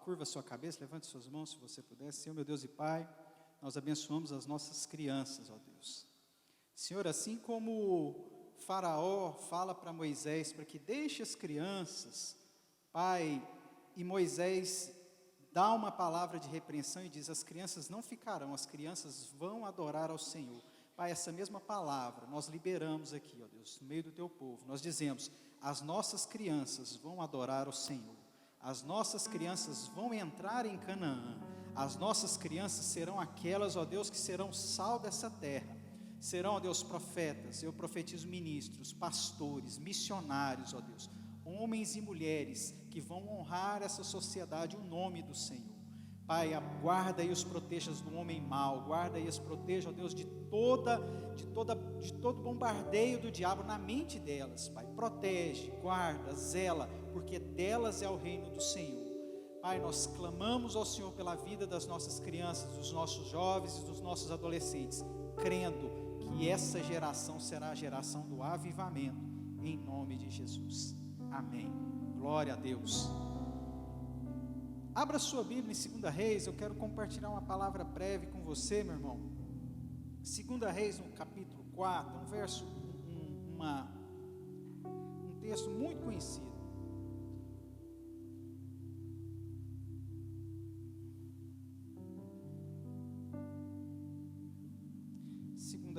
curva a sua cabeça, levante suas mãos se você puder. Senhor, meu Deus e Pai, nós abençoamos as nossas crianças, ó Deus. Senhor, assim como Faraó fala para Moisés, para que deixe as crianças, Pai, e Moisés dá uma palavra de repreensão e diz, as crianças não ficarão, as crianças vão adorar ao Senhor. Pai, essa mesma palavra nós liberamos aqui, ó Deus, no meio do teu povo. Nós dizemos, as nossas crianças vão adorar ao Senhor. As nossas crianças vão entrar em Canaã. As nossas crianças serão aquelas, ó Deus, que serão sal dessa terra. Serão, ó Deus, profetas, eu profetizo ministros, pastores, missionários, ó Deus, homens e mulheres que vão honrar essa sociedade, o nome do Senhor. Pai, guarda e os protejas do homem mau, guarda e os proteja, ó Deus, de todo bombardeio do diabo na mente delas, Pai, protege, guarda, zela, porque delas é o reino do Senhor. Pai, nós clamamos ao Senhor pela vida das nossas crianças, dos nossos jovens e dos nossos adolescentes, crendo que essa geração será a geração do avivamento, em nome de Jesus, amém, glória a Deus. Abra sua Bíblia em 2 Reis, eu quero compartilhar uma palavra breve com você, meu irmão. 2 Reis, no capítulo 4, um verso, um texto muito conhecido.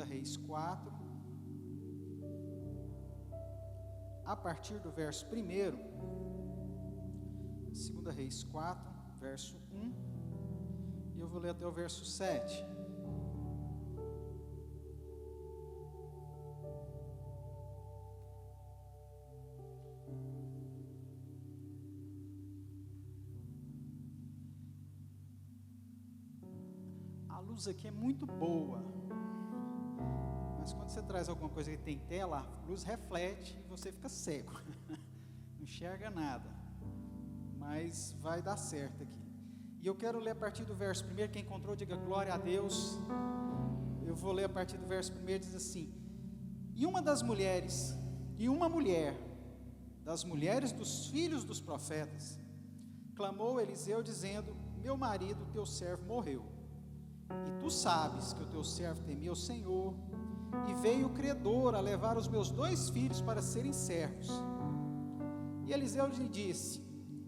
Reis 4, a partir do verso 1, 2 Reis 4, verso 1, e eu vou ler até o verso 7. A luz aqui é muito boa, mas quando você traz alguma coisa que tem tela, a luz reflete e você fica cego, não enxerga nada, mas vai dar certo aqui. E eu quero ler a partir do verso 1, quem encontrou diga glória a Deus. Eu vou ler a partir do verso 1, diz assim: e uma mulher das mulheres dos filhos dos profetas, clamou a Eliseu dizendo, meu marido, teu servo, morreu, e tu sabes que o teu servo temia o Senhor, e veio o credor a levar os meus 2 filhos para serem servos. E Eliseu lhe disse,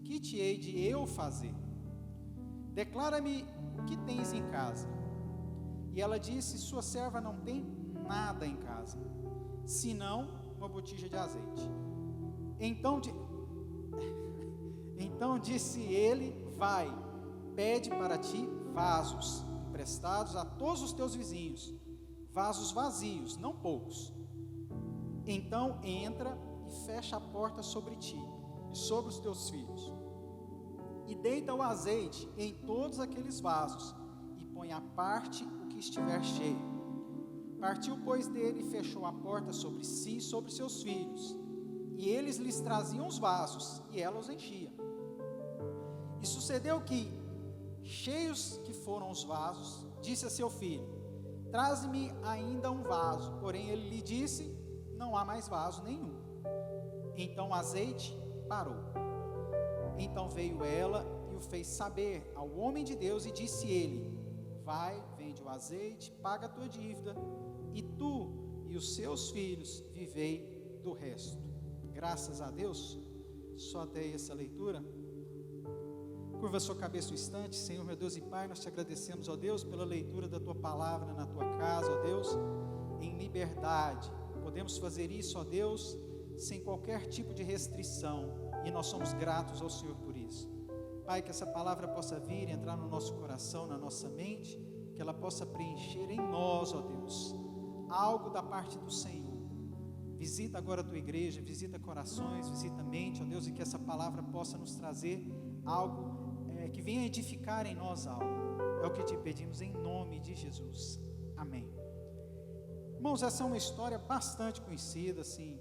que te hei de eu fazer? Declara-me o que tens em casa. E ela disse, sua serva não tem nada em casa, senão uma botija de azeite. Então disse ele, vai, pede para ti vasos emprestados a todos os teus vizinhos, vasos vazios, não poucos. Então entra e fecha a porta sobre ti e sobre os teus filhos, e deita o azeite em todos aqueles vasos, e põe à parte o que estiver cheio. Partiu, pois, dele e fechou a porta sobre si e sobre seus filhos, e eles lhes traziam os vasos, e ela os enchia. E sucedeu que, cheios que foram os vasos, disse a seu filho, traze-me ainda um vaso. Porém ele lhe disse, não há mais vaso nenhum. Então o azeite parou. Então veio ela e o fez saber ao homem de Deus, e disse ele, vai, vende o azeite, paga a tua dívida, e tu e os seus filhos vivei do resto. Graças a Deus. Só até aí essa leitura. Curva a sua cabeça um instante. Senhor, meu Deus e Pai, nós te agradecemos, ó Deus, pela leitura da tua palavra na tua casa, ó Deus, em liberdade. Podemos fazer isso, ó Deus, sem qualquer tipo de restrição, e nós somos gratos ao Senhor por isso. Pai, que essa palavra possa vir e entrar no nosso coração, na nossa mente, que ela possa preencher em nós, ó Deus, algo da parte do Senhor. Visita agora a tua igreja, visita corações, visita a mente, ó Deus, e que essa palavra possa nos trazer algo que venha edificar em nós algo. É o que te pedimos em nome de Jesus, amém. Irmãos, essa é uma história bastante conhecida, assim,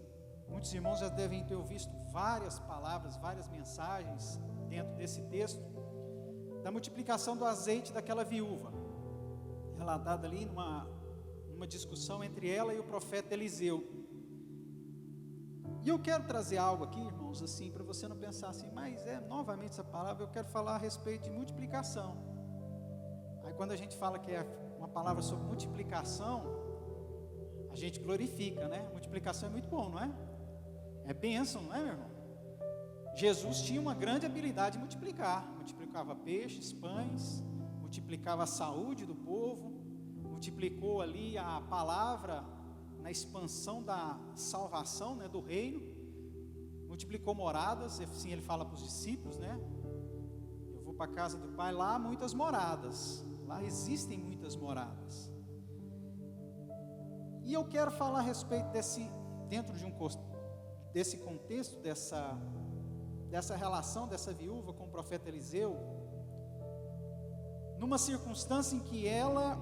muitos irmãos já devem ter visto várias palavras, várias mensagens dentro desse texto, da multiplicação do azeite daquela viúva, relatada ali numa discussão entre ela e o profeta Eliseu. E eu quero trazer algo aqui, irmãos, assim, para você não pensar assim, mas novamente essa palavra, eu quero falar a respeito de multiplicação. Aí quando a gente fala que é uma palavra sobre multiplicação, a gente glorifica, né? Multiplicação é muito bom, não é? É bênção, não é, meu irmão? Jesus tinha uma grande habilidade de multiplicar, multiplicava peixes, pães, multiplicava a saúde do povo, multiplicou ali a palavra na expansão da salvação, né, do reino, multiplicou moradas, assim ele fala para os discípulos, né? Eu vou para a casa do Pai, lá há muitas moradas, lá existem muitas moradas. E eu quero falar a respeito dentro desse contexto, dessa relação dessa viúva com o profeta Eliseu, numa circunstância em que ela,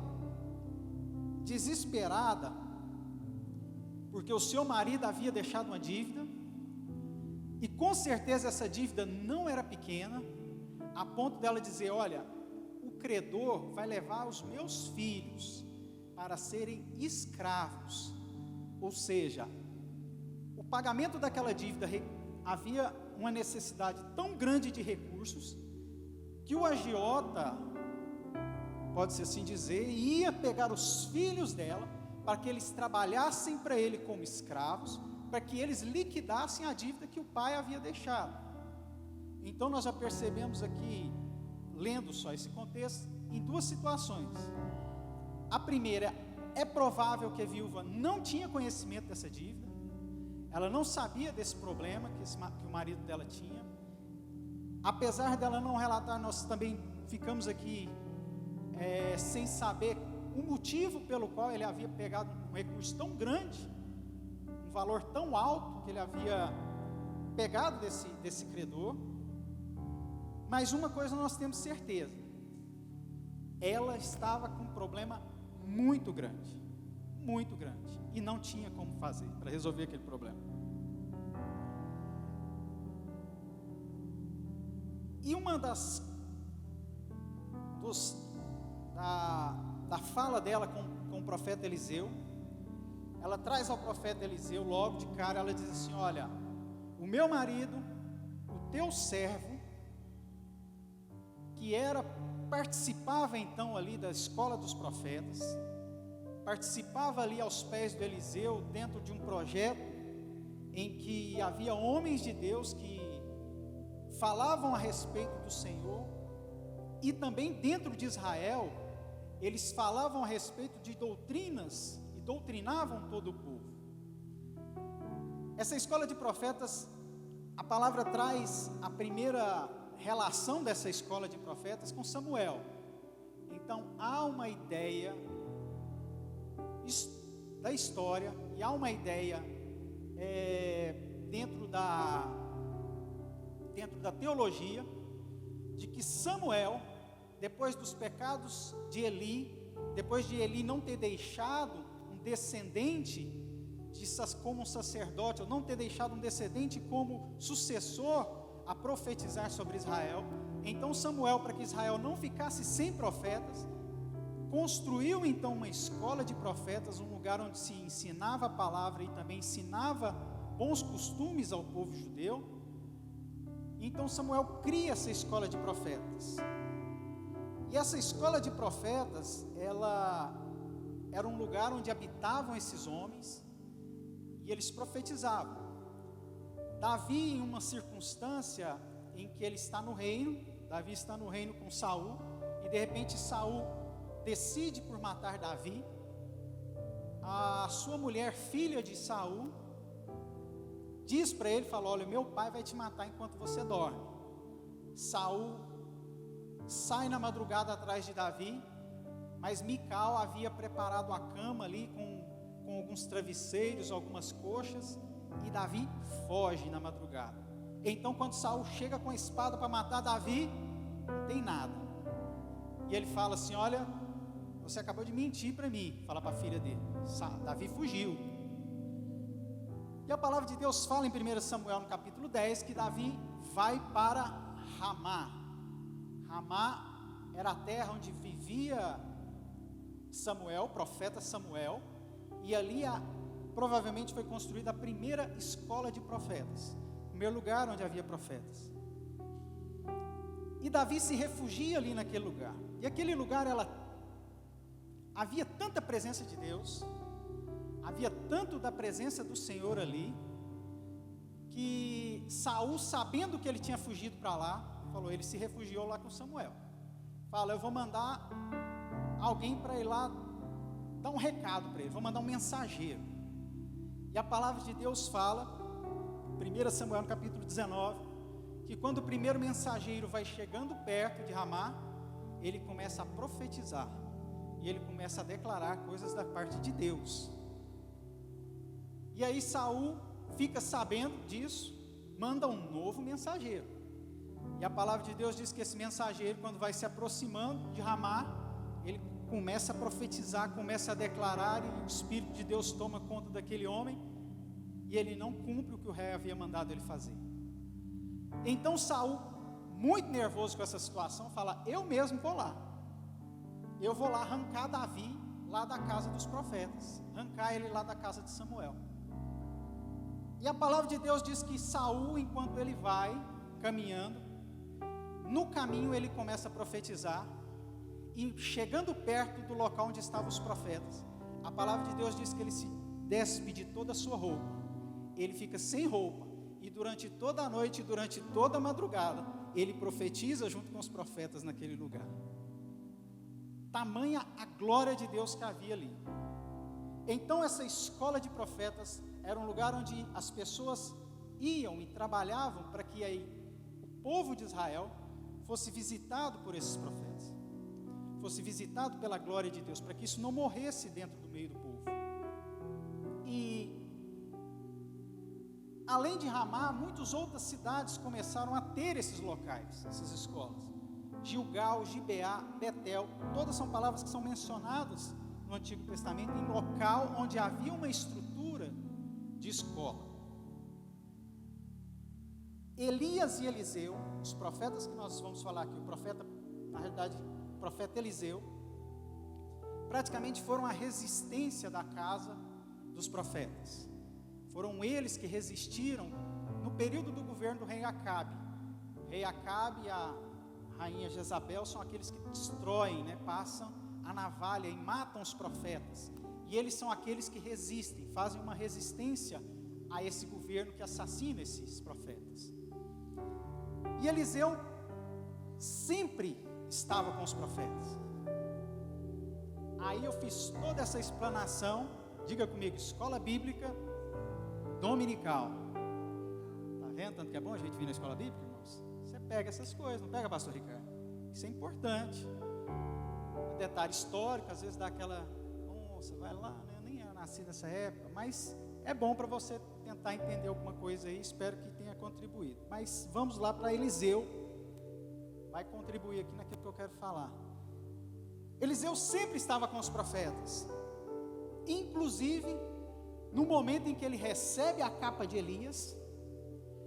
desesperada, porque o seu marido havia deixado uma dívida, e com certeza essa dívida não era pequena, a ponto dela dizer: olha, o credor vai levar os meus filhos para serem escravos, ou seja, o pagamento daquela dívida havia uma necessidade tão grande de recursos, que o agiota, pode-se assim dizer, ia pegar os filhos dela, para que eles trabalhassem para ele como escravos, para que eles liquidassem a dívida que o pai havia deixado. Então nós já percebemos aqui, lendo só esse contexto, em duas situações. A primeira, é provável que a viúva não tinha conhecimento dessa dívida, ela não sabia desse problema que o marido dela tinha. Apesar dela não relatar, nós também ficamos aqui sem saber o motivo pelo qual ele havia pegado um recurso tão grande, um valor tão alto que ele havia pegado desse credor. Mas uma coisa nós temos certeza: ela estava com um problema muito grande, e não tinha como fazer para resolver aquele problema. E uma da fala dela com o profeta Eliseu, ela traz ao profeta Eliseu, logo de cara, ela diz assim: olha, o meu marido, o teu servo, que participava então ali da escola dos profetas, participava ali aos pés do Eliseu, dentro de um projeto em que havia homens de Deus que falavam a respeito do Senhor, e também dentro de Israel, eles falavam a respeito de doutrinas, e doutrinavam todo o povo. Essa escola de profetas, a palavra traz a primeira relação dessa escola de profetas com Samuel. Então há uma ideia da história, e há uma ideia dentro da teologia, de que Samuel, depois dos pecados de Eli, depois de Eli não ter deixado um descendente como um sacerdote, ou não ter deixado um descendente como sucessor a profetizar sobre Israel, então Samuel, para que Israel não ficasse sem profetas, construiu então uma escola de profetas, um lugar onde se ensinava a palavra e também ensinava bons costumes ao povo judeu. Então Samuel cria essa escola de profetas, e essa escola de profetas, ela era um lugar onde habitavam esses homens, e eles profetizavam. Davi, em uma circunstância em que ele está no reino, Davi está no reino com Saul, e de repente Saul decide por matar Davi. A sua mulher, filha de Saul, diz para ele, fala: olha, meu pai vai te matar enquanto você dorme. Saul sai na madrugada atrás de Davi, mas Mical havia preparado a cama ali com alguns travesseiros, algumas coxas, e Davi foge na madrugada. Então quando Saul chega com a espada para matar Davi, não tem nada, e ele fala assim: olha, você acabou de mentir para mim. Fala para a filha dele: Davi fugiu. E a palavra de Deus fala em 1 Samuel no capítulo 10, que Davi vai para Ramá. Ramá era a terra onde vivia Samuel, o profeta Samuel, e ali provavelmente foi construída a primeira escola de profetas, o primeiro lugar onde havia profetas. E Davi se refugia ali naquele lugar. E aquele lugar, havia tanta presença de Deus, havia tanto da presença do Senhor ali, que Saul, sabendo que ele tinha fugido para lá, ele se refugiou lá com Samuel. Fala, eu vou mandar alguém para ir lá dar um recado para ele, vou mandar um mensageiro. E a palavra de Deus fala, 1 Samuel no capítulo 19, que quando o primeiro mensageiro vai chegando perto de Ramá, ele começa a profetizar, e ele começa a declarar coisas da parte de Deus. E aí Saul fica sabendo disso, manda um novo mensageiro. E a palavra de Deus diz que esse mensageiro, quando vai se aproximando de Ramá, ele começa a profetizar, começa a declarar, e o Espírito de Deus toma conta daquele homem, e ele não cumpre o que o rei havia mandado ele fazer. Então Saul, muito nervoso com essa situação, fala, eu mesmo vou lá. Eu vou lá arrancar Davi lá da casa dos profetas, arrancar ele lá da casa de Samuel. E a palavra de Deus diz que Saul, enquanto ele vai caminhando, no caminho ele começa a profetizar, e chegando perto do local onde estavam os profetas, a palavra de Deus diz que ele se despe de toda a sua roupa, ele fica sem roupa, e durante toda a noite, durante toda a madrugada, ele profetiza junto com os profetas naquele lugar. Tamanha a glória de Deus que havia ali. Então essa escola de profetas era um lugar onde as pessoas iam e trabalhavam para que aí o povo de Israel fosse visitado por esses profetas, fosse visitado pela glória de Deus, para que isso não morresse dentro do meio do povo. E além de Ramá, muitas outras cidades começaram a ter esses locais, essas escolas. Gilgal, Gibeá, Betel, todas são palavras que são mencionadas no Antigo Testamento em local onde havia uma estrutura de escola. Elias e Eliseu, os profetas que nós vamos falar aqui, o profeta Eliseu, praticamente foram a resistência da casa dos profetas. Foram eles que resistiram no período do governo do rei Acabe. O rei Acabe e a rainha Jezabel são aqueles que destroem, passam a navalha e matam os profetas. E eles são aqueles que resistem, fazem uma resistência a esse governo que assassina esses profetas. E Eliseu sempre estava com os profetas. Aí eu fiz toda essa explanação, diga comigo, escola bíblica dominical. Está vendo tanto que é bom a gente vir na escola bíblica, irmãos? Você pega essas coisas, não pega, pastor Ricardo? Isso é importante. Um detalhe histórico, às vezes dá aquela, nossa, vai lá, eu nem era nascido nessa época, mas é bom para você tentar entender alguma coisa aí, espero que tenha contribuído. Mas vamos lá para Eliseu, vai contribuir aqui naquilo que eu quero falar. Eliseu sempre estava com os profetas, inclusive no momento em que ele recebe a capa de Elias,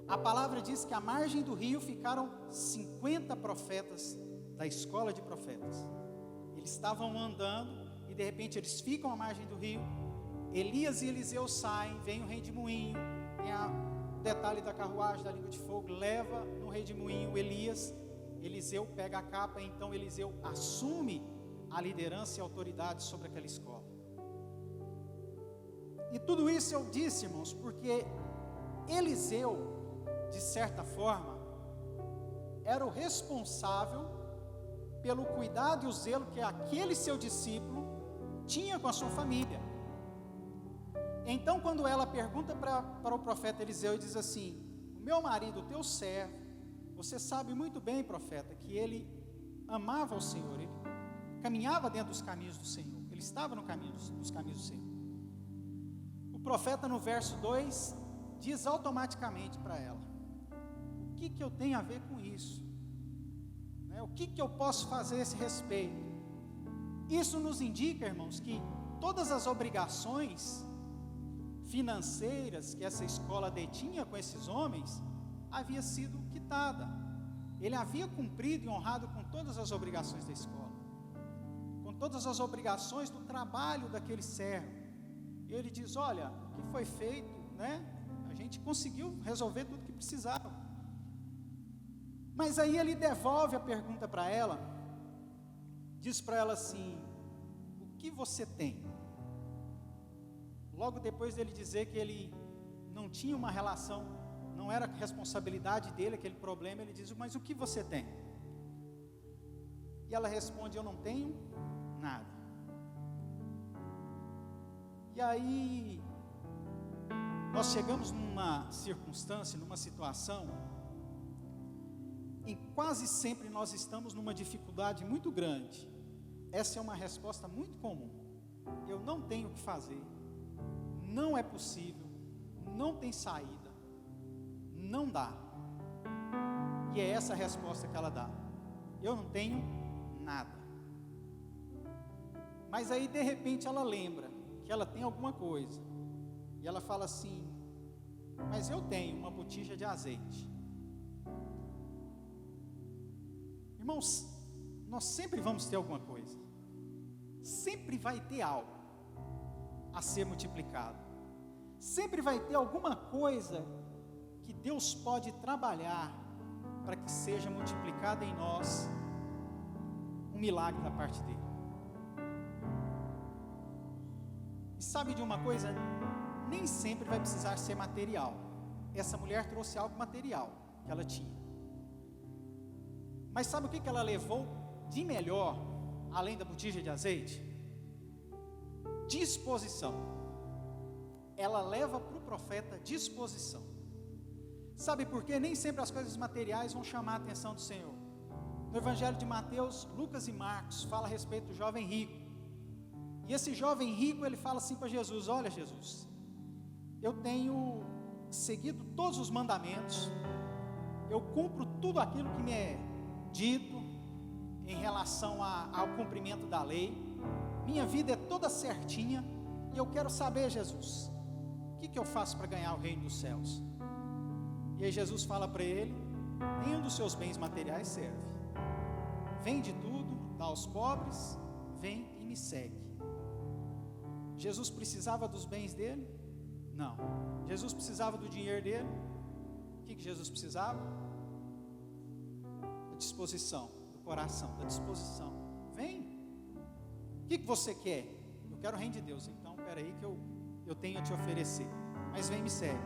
a palavra diz que à margem do rio ficaram 50 profetas da escola de profetas. Eles estavam andando e de repente eles ficam à margem do rio. Elias e Eliseu saem, vem o rei de moinho, tem o detalhe da carruagem, da língua de fogo, leva no rei de moinho Elias. Eliseu pega a capa, então Eliseu assume a liderança e a autoridade sobre aquela escola. E tudo isso eu disse, irmãos, porque Eliseu, de certa forma, era o responsável pelo cuidado e o zelo que aquele seu discípulo tinha com a sua família. Então, quando ela pergunta para o profeta Eliseu e diz assim: o meu marido, o teu servo, você sabe muito bem, profeta, que ele amava o Senhor, ele caminhava dentro dos caminhos do Senhor, ele estava no caminho dos caminhos do Senhor. O profeta, no verso 2, diz automaticamente para ela: o que eu tenho a ver com isso? O que eu posso fazer a esse respeito? Isso nos indica, irmãos, que todas as obrigações financeiras que essa escola detinha com esses homens havia sido quitada. Ele havia cumprido e honrado com todas as obrigações da escola, com todas as obrigações do trabalho daquele servo. E ele diz: olha, o que foi feito, né? A gente conseguiu resolver tudo que precisava. Mas aí ele devolve a pergunta para ela, diz para ela assim: o que você tem? Logo depois dele dizer que ele não tinha uma relação, não era responsabilidade dele aquele problema, ele diz: mas o que você tem? E ela responde: eu não tenho nada. E aí nós chegamos numa circunstância, numa situação, em quase sempre nós estamos numa dificuldade muito grande. Essa é uma resposta muito comum: eu não tenho o que fazer, não é possível, não tem saída, não dá. E é essa a resposta que ela dá: eu não tenho nada. Mas aí de repente ela lembra que ela tem alguma coisa, e ela fala assim: mas eu tenho uma botija de azeite. Irmãos, nós sempre vamos ter alguma coisa, sempre vai ter algo a ser multiplicado, sempre vai ter alguma coisa que Deus pode trabalhar para que seja multiplicada em nós um milagre da parte dele. E sabe de uma coisa? Nem sempre vai precisar ser material. Essa mulher trouxe algo material que ela tinha. Mas sabe o que ela levou de melhor, além da botija de azeite? Disposição. Ela leva para o profeta disposição. Sabe por quê? Nem sempre as coisas materiais vão chamar a atenção do Senhor. No Evangelho de Mateus, Lucas e Marcos fala a respeito do jovem rico. E esse jovem rico, ele fala assim para Jesus: olha Jesus, eu tenho seguido todos os mandamentos, eu cumpro tudo aquilo que me é dito em relação ao cumprimento da lei, minha vida é toda certinha, e eu quero saber, Jesus, o que eu faço para ganhar o reino dos céus? E aí Jesus fala para ele: nenhum dos seus bens materiais serve, vende tudo, dá aos pobres, vem e me segue. Jesus precisava dos bens dele? Não. Jesus precisava do dinheiro dele? O que Jesus precisava? Da disposição, do coração, da disposição. Vem. O que você quer? Eu quero o reino de Deus. Então, espera aí que eu tenho a te oferecer. Mas vem e me segue.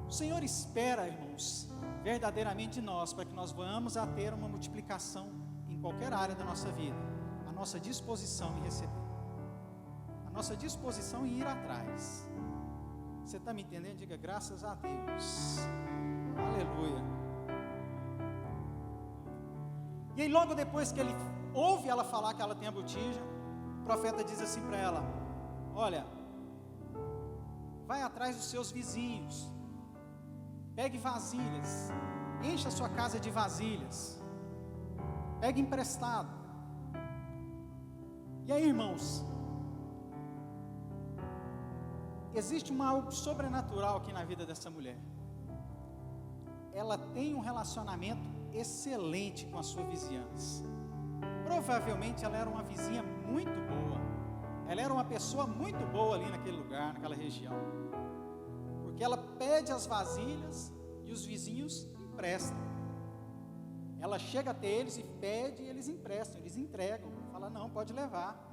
O Senhor espera, irmãos, verdadeiramente de nós, para que nós venhamos a ter uma multiplicação em qualquer área da nossa vida. A nossa disposição em receber. Nossa disposição em ir atrás. Você está me entendendo? Diga graças a Deus. Aleluia. E aí logo depois que ele ouve ela falar que ela tem a botija, o profeta diz assim para ela: olha, vai atrás dos seus vizinhos, pegue vasilhas, encha a sua casa de vasilhas, pegue emprestado. E aí, irmãos, existe algo sobrenatural aqui na vida dessa mulher. Ela tem um relacionamento excelente com a sua vizinhança. Provavelmente ela era uma vizinha muito boa. Ela era uma pessoa muito boa ali naquele lugar, naquela região. Porque ela pede as vasilhas e os vizinhos emprestam. Ela chega até eles e pede e eles emprestam, eles entregam. Fala: não, pode levar.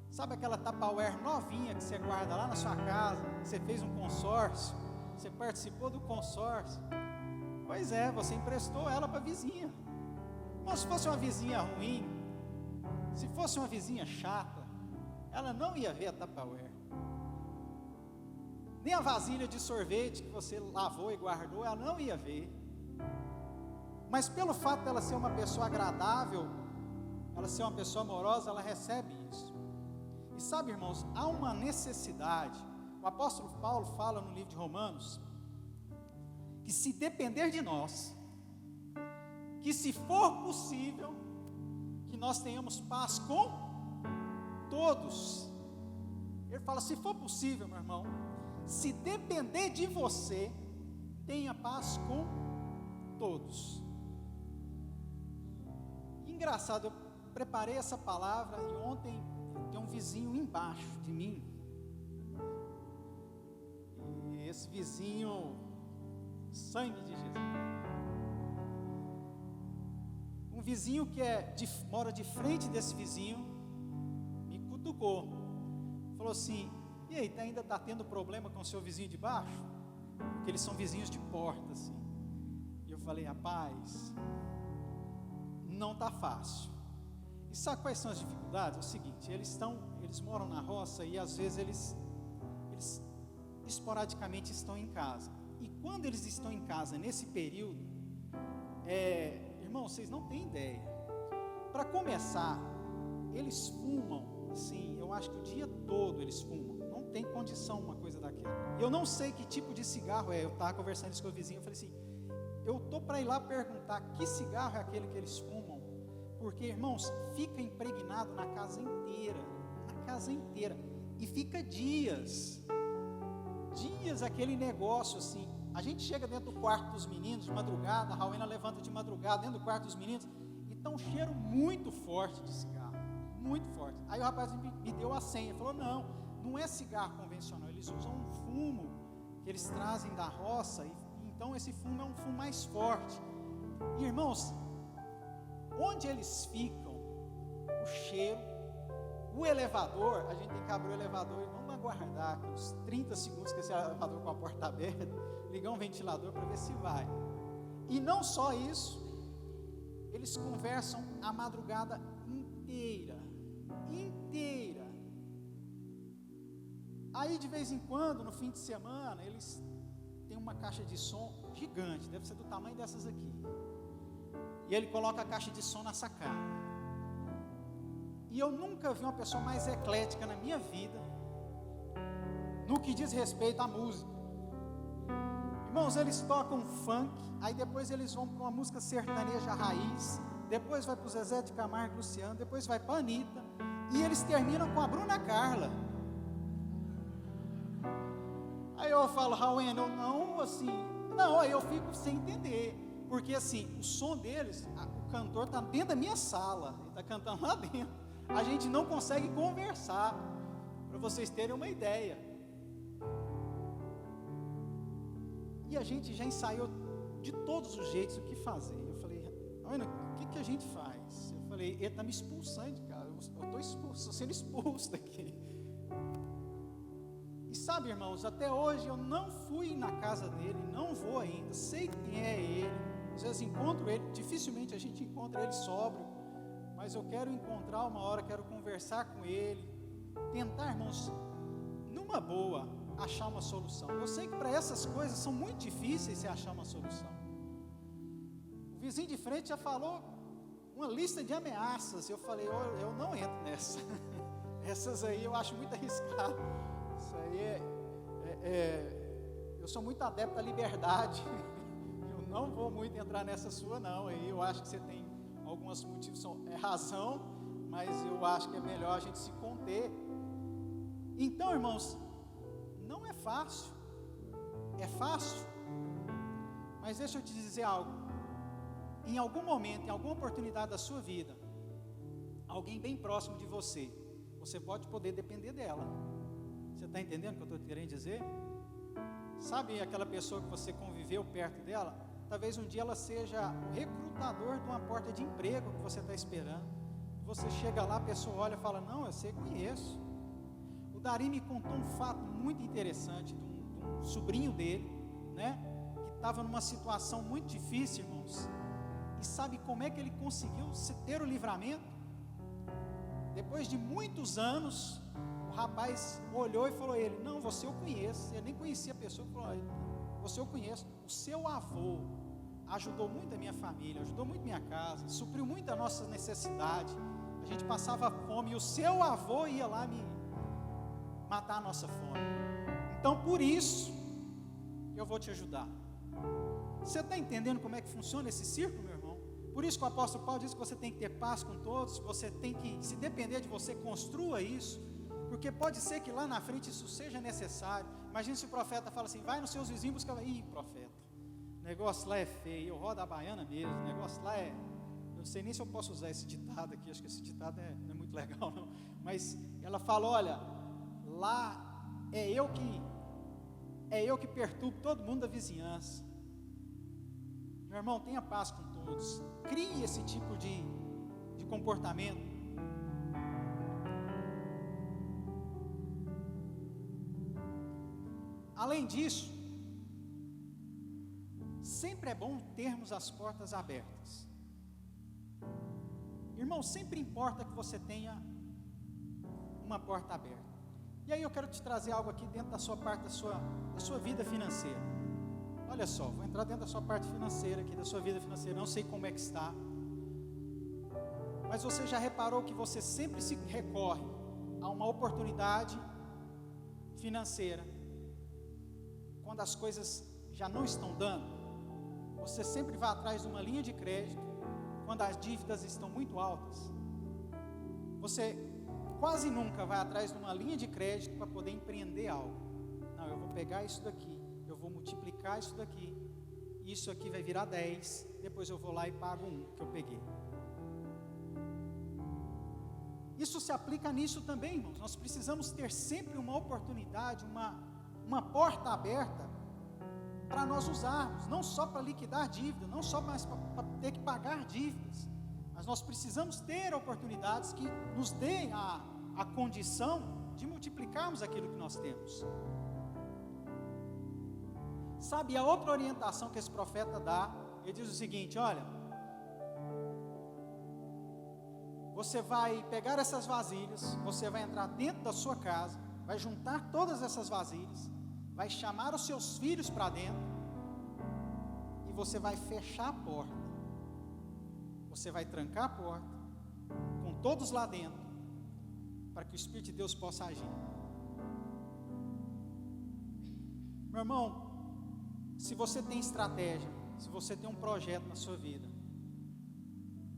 Sabe aquela Tupperware novinha que você guarda lá na sua casa, que você fez um consórcio, você participou do consórcio? Pois é, você emprestou ela para a vizinha. Mas se fosse uma vizinha ruim, se fosse uma vizinha chata, ela não ia ver a Tupperware. Nem a vasilha de sorvete que você lavou e guardou, ela não ia ver. Mas pelo fato dela ser uma pessoa agradável, ela ser uma pessoa amorosa, ela recebe isso. E sabe, irmãos, há uma necessidade. O apóstolo Paulo fala no livro de Romanos que se depender de nós, que se for possível, que nós tenhamos paz com todos. Ele fala: se for possível, meu irmão, se depender de você, tenha paz com todos. Engraçado, eu preparei essa palavra e ontem tem um vizinho embaixo de mim esse vizinho, sangue de Jesus. Um vizinho que mora de frente desse vizinho, me cutucou. Falou assim: e aí, ainda está tendo problema com o seu vizinho de baixo? Porque eles são vizinhos de porta, assim. E eu falei: rapaz, não está fácil. E sabe quais são as dificuldades? É o seguinte, eles moram na roça e às vezes eles esporadicamente estão em casa. E quando eles estão em casa nesse período, irmão, vocês não têm ideia. Para começar, eles fumam, assim, eu acho que o dia todo eles fumam. Não tem condição uma coisa daquela. Eu não sei que tipo de cigarro é. Eu estava conversando isso com o vizinho, eu falei assim: eu estou para ir lá perguntar que cigarro é aquele que eles fumam. Porque, irmãos, fica impregnado na casa inteira. E fica dias aquele negócio assim. A gente chega dentro do quarto dos meninos de madrugada, a Rauena levanta de madrugada dentro do quarto dos meninos, e está um cheiro muito forte de cigarro, muito forte. Aí o rapaz me deu a senha, falou: não é cigarro convencional, eles usam um fumo que eles trazem da roça, e então esse fumo é um fumo mais forte. E, irmãos, onde eles ficam, o cheiro, o elevador, a gente tem que abrir o elevador e vamos aguardar uns 30 segundos que esse elevador com a porta aberta, ligar um ventilador para ver se vai. E não só isso, eles conversam a madrugada inteira. Aí de vez em quando, no fim de semana, eles têm uma caixa de som gigante, deve ser do tamanho dessas aqui. E ele coloca a caixa de som na sacada. E eu nunca vi uma pessoa mais eclética na minha vida, no que diz respeito à música. Irmãos, eles tocam funk, aí depois eles vão para uma música sertaneja raiz, depois vai para o Zezé de Camargo e Luciano, depois vai para a Anitta, e eles terminam com a Bruna Carla. Aí eu falo: Rauena, aí eu fico sem entender. Porque assim, o som deles, o cantor está dentro da minha sala, ele está cantando lá dentro. A gente não consegue conversar, para vocês terem uma ideia. E a gente já ensaiou de todos os jeitos o que fazer. Eu falei: Ana, o que a gente faz? Eu falei: ele está me expulsando de casa, eu estou sendo expulso daqui. E sabe, irmãos, até hoje eu não fui na casa dele, não vou ainda, sei quem é ele. Às vezes encontro ele, dificilmente a gente encontra ele sóbrio, mas eu quero encontrar uma hora, quero conversar com ele, tentar, irmãos, numa boa, achar uma solução. Eu sei que para essas coisas são muito difíceis você achar uma solução. O vizinho de frente já falou uma lista de ameaças. Eu falei: eu não entro nessa. Essas aí eu acho muito arriscado. Isso aí eu sou muito adepto à liberdade. Eu não vou muito entrar nessa sua não. Aí eu acho que você tem alguns motivos, razão, mas eu acho que é melhor a gente se conter. Então, irmãos, não é fácil. É fácil. Mas deixa eu te dizer algo. Em algum momento, em alguma oportunidade da sua vida, alguém bem próximo de você pode poder depender dela. Você está entendendo o que eu estou querendo dizer? Sabe aquela pessoa que você conviveu perto dela? Talvez um dia ela seja o recrutador de uma porta de emprego que você está esperando. Você chega lá, a pessoa olha e fala: não, eu sei, conheço. O Dari me contou um fato muito interessante de um sobrinho dele, né? Que estava numa situação muito difícil, irmãos. E sabe como é que ele conseguiu ter o livramento? Depois de muitos anos, o rapaz olhou e falou: ele, não, você eu conheço. Eu nem conhecia a pessoa. Falou: você eu conheço. O seu avô ajudou muito a minha família, ajudou muito a minha casa, supriu muito a nossa necessidade. A gente passava fome e o seu avô ia lá me matar a nossa fome. Então, por isso, eu vou te ajudar. Você está entendendo como é que funciona esse círculo, meu irmão? Por isso que o apóstolo Paulo diz que você tem que ter paz com todos, você tem que, se depender de você, construa isso, porque pode ser que lá na frente isso seja necessário. Imagina se o profeta fala assim: vai nos seus vizinhos buscar. Ih, profeta, o negócio lá é feio, eu rodo a baiana mesmo, o negócio lá é... Eu não sei nem se eu posso usar esse ditado aqui, acho que esse ditado não é muito legal não, mas ela fala: olha, lá é eu que é eu que perturbo todo mundo da vizinhança. Meu irmão, tenha paz com todos. Crie esse tipo de comportamento. Além disso, sempre é bom termos as portas abertas. Irmão, sempre importa que você tenha uma porta aberta. E aí eu quero te trazer algo aqui dentro da sua parte, da sua vida financeira. Olha só, vou entrar dentro da sua parte financeira aqui, da sua vida financeira. Não sei como é que está, mas você já reparou que você sempre se recorre a uma oportunidade financeira quando as coisas já não estão dando? Você sempre vai atrás de uma linha de crédito quando as dívidas estão muito altas. Você quase nunca vai atrás de uma linha de crédito para poder empreender algo. Não, eu vou pegar isso daqui, eu vou multiplicar isso daqui, isso aqui vai virar 10, depois eu vou lá e pago um que eu peguei. Isso se aplica nisso também, irmãos. Nós precisamos ter sempre uma oportunidade, uma porta aberta para nós usarmos, não só para liquidar dívida, não só mais para ter que pagar dívidas, mas nós precisamos ter oportunidades que nos deem a condição de multiplicarmos aquilo que nós temos. Sabe, a outra orientação que esse profeta dá, ele diz o seguinte: olha, você vai pegar essas vasilhas, você vai entrar dentro da sua casa, vai juntar todas essas vasilhas, vai chamar os seus filhos para dentro, e você vai fechar a porta, você vai trancar a porta, com todos lá dentro, para que o Espírito de Deus possa agir. Meu irmão, se você tem estratégia, se você tem um projeto na sua vida,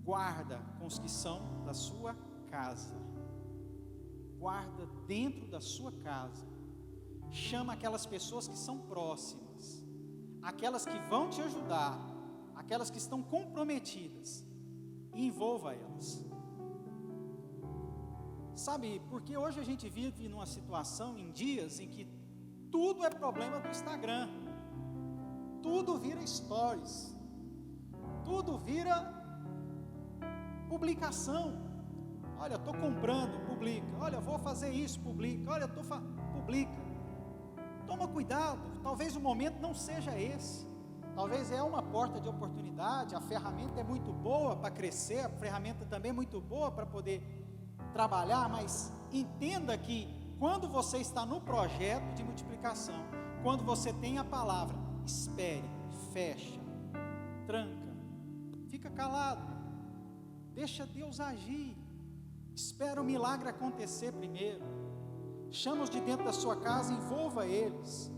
guarda com os que são da sua casa, guarda dentro da sua casa, chama aquelas pessoas que são próximas, aquelas que vão te ajudar, aquelas que estão comprometidas, e envolva elas. Sabe, porque hoje a gente vive numa situação, em dias em que tudo é problema do Instagram, tudo vira stories, tudo vira publicação. Olha, estou comprando, publica. Olha, vou fazer isso, publica. Olha, publica. Toma cuidado, talvez o momento não seja esse. Talvez é uma porta de oportunidade, a ferramenta é muito boa para crescer, a ferramenta também é muito boa para poder trabalhar, mas entenda que quando você está no projeto de multiplicação, quando você tem a palavra, espere, fecha, tranca, fica calado, deixa Deus agir, espera o milagre acontecer primeiro, chama-os de dentro da sua casa, envolva eles.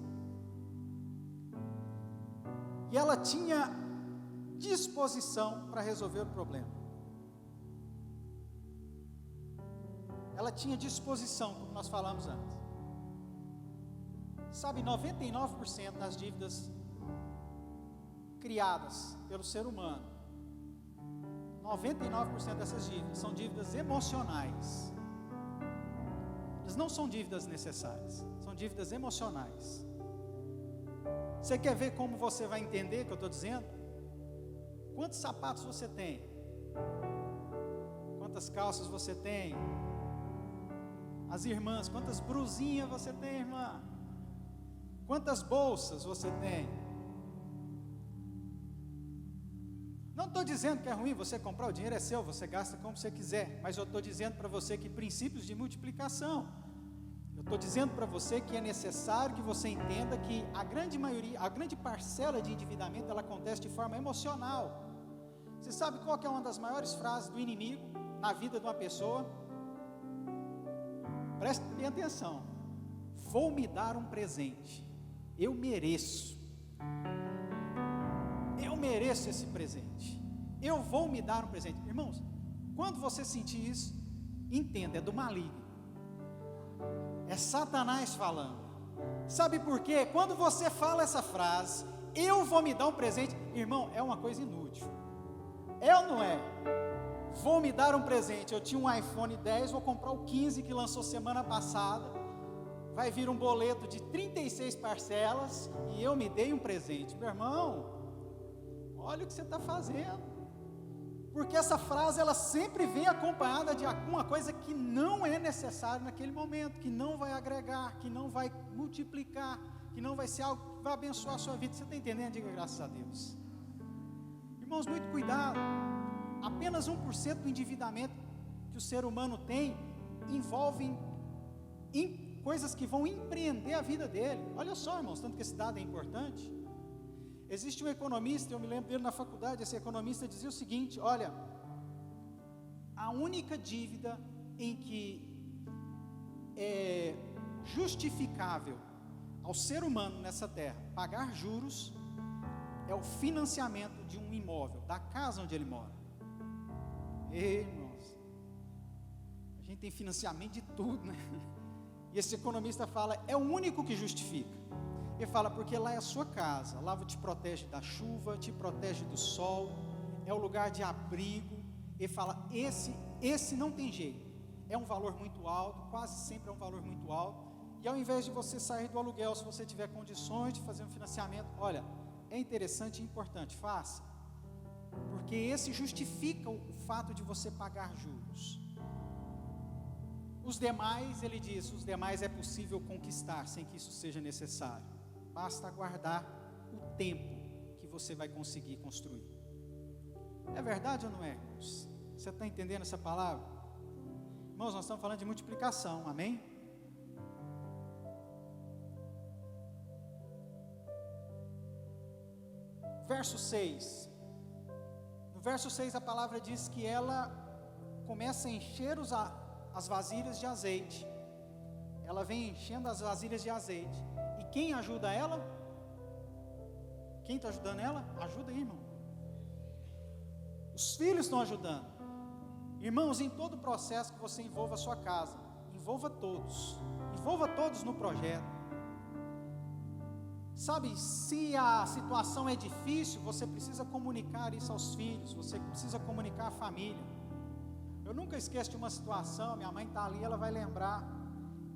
E ela tinha disposição para resolver o problema. Ela tinha disposição, como nós falamos antes. Sabe, 99% das dívidas criadas pelo ser humano, 99% dessas dívidas são dívidas emocionais. Elas não são dívidas necessárias, são dívidas emocionais. Você quer ver como você vai entender o que eu estou dizendo? Quantos sapatos você tem? Quantas calças você tem? As irmãs, quantas brusinhas você tem, irmã? Quantas bolsas você tem? Não estou dizendo que é ruim você comprar, o dinheiro é seu, você gasta como você quiser, mas eu estou dizendo para você que princípios de multiplicação, eu estou dizendo para você que é necessário que você entenda que a grande maioria, a grande parcela de endividamento, ela acontece de forma emocional. Você sabe qual que é uma das maiores frases do inimigo na vida de uma pessoa? Preste bem atenção: vou me dar um presente, eu mereço esse presente, eu vou me dar um presente. Irmãos, quando você sentir isso, entenda, é do maligno, é Satanás falando. Sabe por quê? Quando você fala essa frase, eu vou me dar um presente, irmão, é uma coisa inútil, é ou não é? Vou me dar um presente, eu tinha um iPhone 10, vou comprar o 15 que lançou semana passada, vai vir um boleto de 36 parcelas e eu me dei um presente. Meu irmão, olha o que você está fazendo. Porque essa frase, ela sempre vem acompanhada de alguma coisa que não é necessário naquele momento, que não vai agregar, que não vai multiplicar, que não vai ser algo que vai abençoar a sua vida. Você está entendendo? Diga graças a Deus. Irmãos, muito cuidado. Apenas 1% do endividamento que o ser humano tem envolve em coisas que vão empreender a vida dele. Olha só, irmãos, tanto que esse dado é importante. Existe um economista, eu me lembro dele na faculdade, esse economista dizia o seguinte: olha, a única dívida em que é justificável ao ser humano nessa terra pagar juros é o financiamento de um imóvel, da casa onde ele mora. Ei, irmãos, a gente tem financiamento de tudo, né? E esse economista fala, é o único que justifica. Ele fala, porque lá é a sua casa, lá te protege da chuva, te protege do sol, é o lugar de abrigo. Ele fala, esse não tem jeito, é um valor muito alto, quase sempre é um valor muito alto, e ao invés de você sair do aluguel, se você tiver condições de fazer um financiamento, olha, é interessante e importante, faça, porque esse justifica o fato de você pagar juros. Os demais, ele diz, os demais é possível conquistar, sem que isso seja necessário. Basta aguardar o tempo que você vai conseguir construir. É verdade ou não é, irmãos? Você está entendendo essa palavra? Irmãos, nós estamos falando de multiplicação, amém? Verso 6. No verso 6 a palavra diz que ela começa a encher as vasilhas de azeite. Ela vem enchendo as vasilhas de azeite. E quem ajuda ela? Quem está ajudando ela? Ajuda aí, irmão. Os filhos estão ajudando. Irmãos, em todo o processo que você envolva a sua casa, envolva todos no projeto. Sabe, se a situação é difícil, você precisa comunicar isso aos filhos, você precisa comunicar à família. Eu nunca esqueço de uma situação, minha mãe está ali, ela vai lembrar.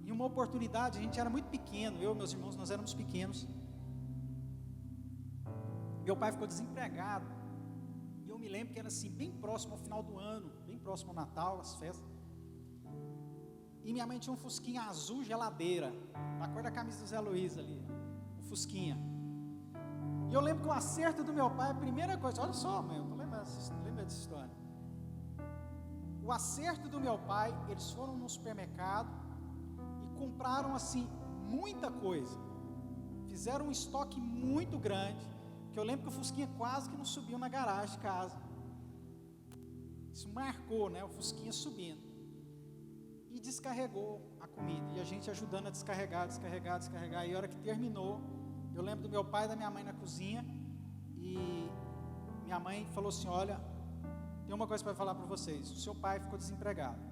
Em uma oportunidade, a gente era muito pequeno, eu e meus irmãos, nós éramos pequenos. Meu pai ficou desempregado. E eu me lembro que era assim, bem próximo ao final do ano, bem próximo ao Natal, as festas. E minha mãe tinha um fusquinha azul geladeira, da cor da camisa do Zé Luiz ali, um fusquinha. E eu lembro que o acerto do meu pai, a primeira coisa, olha só, mãe, eu estou lembrando dessa história. O acerto do meu pai, eles foram no supermercado, compraram assim muita coisa, fizeram um estoque muito grande, que eu lembro que o fusquinha quase que não subiu na garagem de casa. Isso marcou, né, o fusquinha subindo, e descarregou a comida, e a gente ajudando a descarregar, e a hora que terminou, eu lembro do meu pai e da minha mãe na cozinha, e minha mãe falou assim, olha, tem uma coisa para falar para vocês, o seu pai ficou desempregado,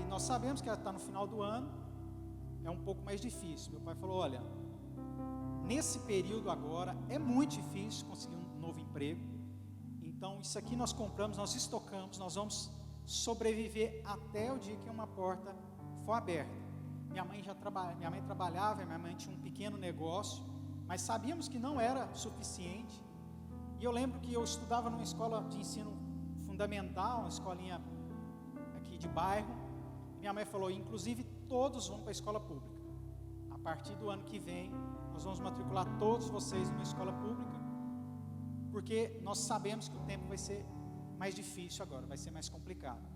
nós sabemos que está no final do ano, é um pouco mais difícil. Meu pai falou, olha, nesse período agora, é muito difícil conseguir um novo emprego, então isso aqui nós compramos, nós estocamos, nós vamos sobreviver até o dia que uma porta for aberta. Minha mãe trabalhava, minha mãe tinha um pequeno negócio, mas sabíamos que não era suficiente, e eu lembro que eu estudava numa escola de ensino fundamental, uma escolinha aqui de bairro. Minha mãe falou, inclusive todos vão para a escola pública. A partir do ano que vem, nós vamos matricular todos vocês numa escola pública, porque nós sabemos que o tempo vai ser mais difícil agora, vai ser mais complicado.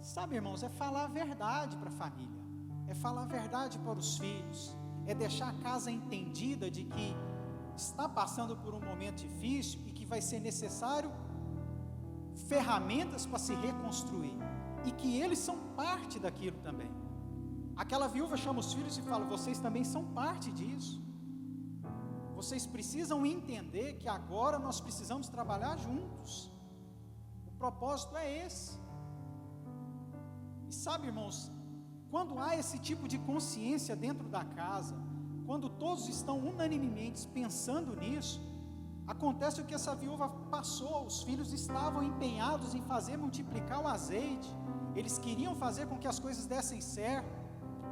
Sabe, irmãos, é falar a verdade para a família, é falar a verdade para os filhos, é deixar a casa entendida de que está passando por um momento difícil e que vai ser necessário ferramentas para se reconstruir. E que eles são parte daquilo também. Aquela viúva chama os filhos e fala, vocês também são parte disso. Vocês precisam entender que agora nós precisamos trabalhar juntos. O propósito é esse. E sabe, irmãos, quando há esse tipo de consciência dentro da casa, quando todos estão unanimemente pensando nisso, Acontece o que essa viúva passou, os filhos estavam empenhados em fazer multiplicar o azeite, eles queriam fazer com que as coisas dessem certo,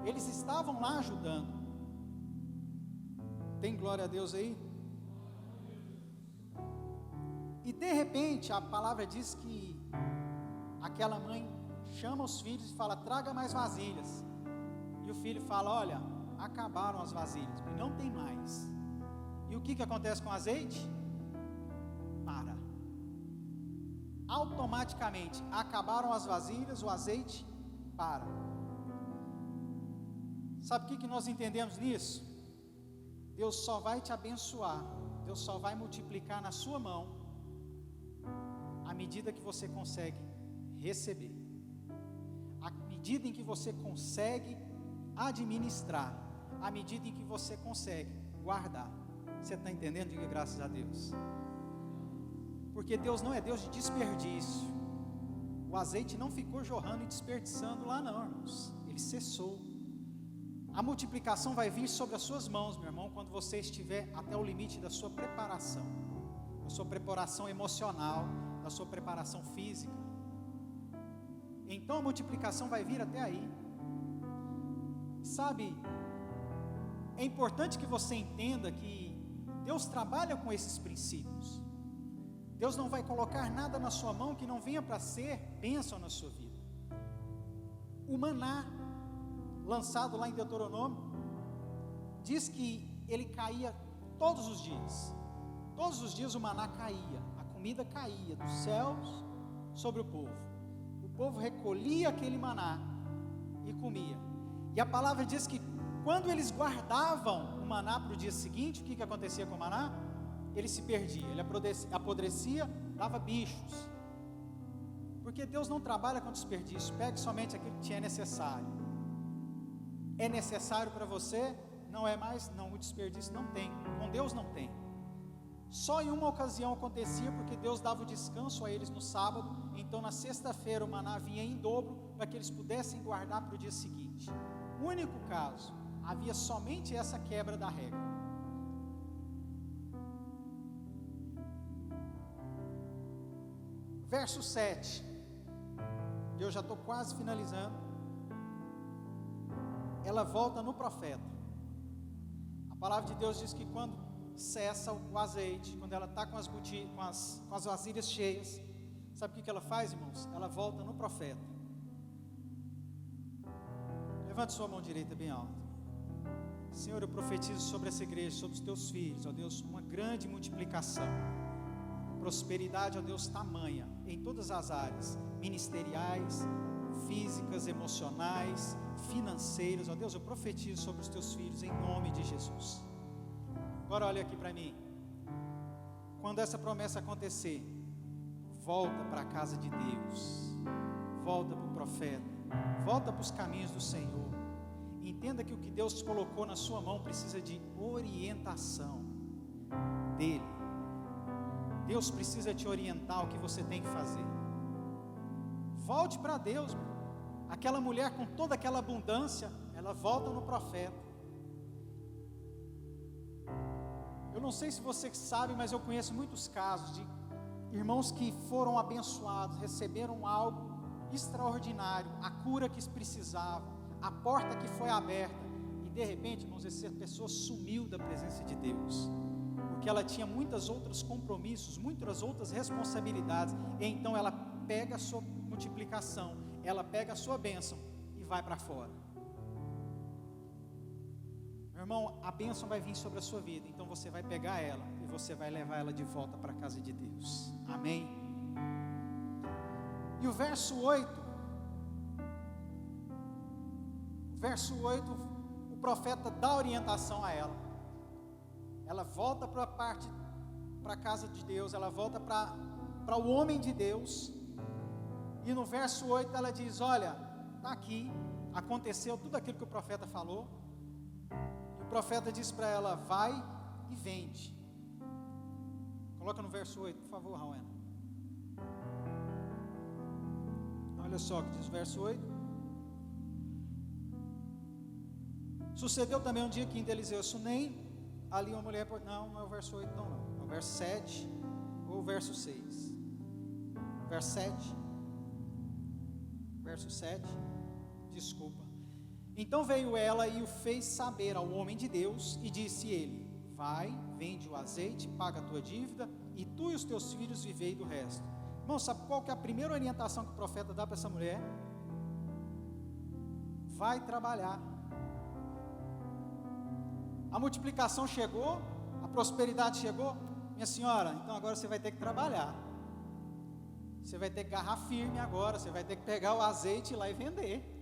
eles estavam lá ajudando. Tem glória a Deus aí? E de repente a palavra diz que aquela mãe chama os filhos e fala: traga mais vasilhas. E o filho fala: olha, acabaram as vasilhas, não tem mais. E o que acontece com o azeite? Para. Automaticamente acabaram as vasilhas, o azeite para. Sabe o que nós entendemos nisso? Deus só vai te abençoar, Deus só vai multiplicar na sua mão à medida que você consegue receber, à medida em que você consegue administrar, à medida em que você consegue guardar. Você está entendendo? Diga graças a Deus. Porque Deus não é Deus de desperdício. O azeite não ficou jorrando e desperdiçando lá não, irmãos. Ele cessou. A multiplicação vai vir sobre as suas mãos, meu irmão, quando você estiver até o limite da sua preparação, da sua preparação emocional, da sua preparação física. Então a multiplicação vai vir até aí. Sabe, é importante que você entenda que Deus trabalha com esses princípios. Deus não vai colocar nada na sua mão que não venha para ser bênção na sua vida. O maná, lançado lá em Deuteronômio, diz que ele caía todos os dias. Todos os dias o maná caía, a comida caía dos céus sobre o povo. O povo recolhia aquele maná e comia. E a palavra diz que quando eles guardavam o maná para o dia seguinte, o que acontecia com o maná? Ele se perdia, ele apodrecia, dava bichos. Porque Deus não trabalha com desperdício. Pegue somente aquilo que te é necessário. É necessário para você? Não é mais? Não, o desperdício não tem. Com Deus não tem. Só em uma ocasião acontecia, porque Deus dava o descanso a eles no sábado. Então na sexta-feira o maná vinha em dobro, para que eles pudessem guardar para o dia seguinte. O único caso, havia somente essa quebra da regra. Verso 7, eu já estou quase finalizando. Ela volta no profeta. A palavra de Deus diz que quando cessa o azeite, quando ela está com as vasilhas cheias, sabe o que ela faz, irmãos? Ela volta no profeta. Levante sua mão direita bem alta. Senhor, eu profetizo sobre essa igreja, sobre os teus filhos, ó Deus, uma grande multiplicação, prosperidade, ó Deus, tamanha, em todas as áreas, ministeriais, físicas, emocionais, financeiras, ó Deus, eu profetizo sobre os teus filhos, em nome de Jesus. Agora olha aqui para mim, quando essa promessa acontecer, volta para a casa de Deus, volta para o profeta, volta para os caminhos do Senhor, entenda que o que Deus colocou na sua mão precisa de orientação dEle. Deus precisa te orientar o que você tem que fazer. Volte para Deus, meu. Aquela mulher com toda aquela abundância, ela volta no profeta. Eu não sei se você sabe, mas eu conheço muitos casos de irmãos que foram abençoados, receberam algo extraordinário, a cura que precisavam, a porta que foi aberta, e de repente, irmãos, essa pessoa sumiu da presença de Deus, porque ela tinha muitos outros compromissos, muitas outras responsabilidades, e então ela pega a sua multiplicação, ela pega a sua bênção e vai para fora. Meu irmão, a bênção vai vir sobre a sua vida, então você vai pegar ela e você vai levar ela de volta para a casa de Deus. Amém? E o verso 8, o profeta dá orientação a ela. Ela volta para a casa de Deus, ela volta para o homem de Deus. E no verso 8 ela diz: olha, está aqui, aconteceu tudo aquilo que o profeta falou. E o profeta diz para ela: vai e vende. Coloca no verso 8, por favor, Rauena. Olha só o que diz o verso 8. Sucedeu também um dia que em Eliseu Sunem, ali uma mulher, não é o verso 8 não, é o verso 7 ou verso 6? Verso 7. Verso 7. Desculpa. Então veio ela e o fez saber ao homem de Deus, e disse ele: vai, vende o azeite, paga a tua dívida, e tu e os teus filhos vivei do resto. Irmão, sabe qual que é a primeira orientação que o profeta dá para essa mulher? Vai trabalhar. A multiplicação chegou, a prosperidade chegou. Minha senhora, então agora você vai ter que trabalhar. Você vai ter que agarrar firme agora, você vai ter que pegar o azeite e ir lá e vender.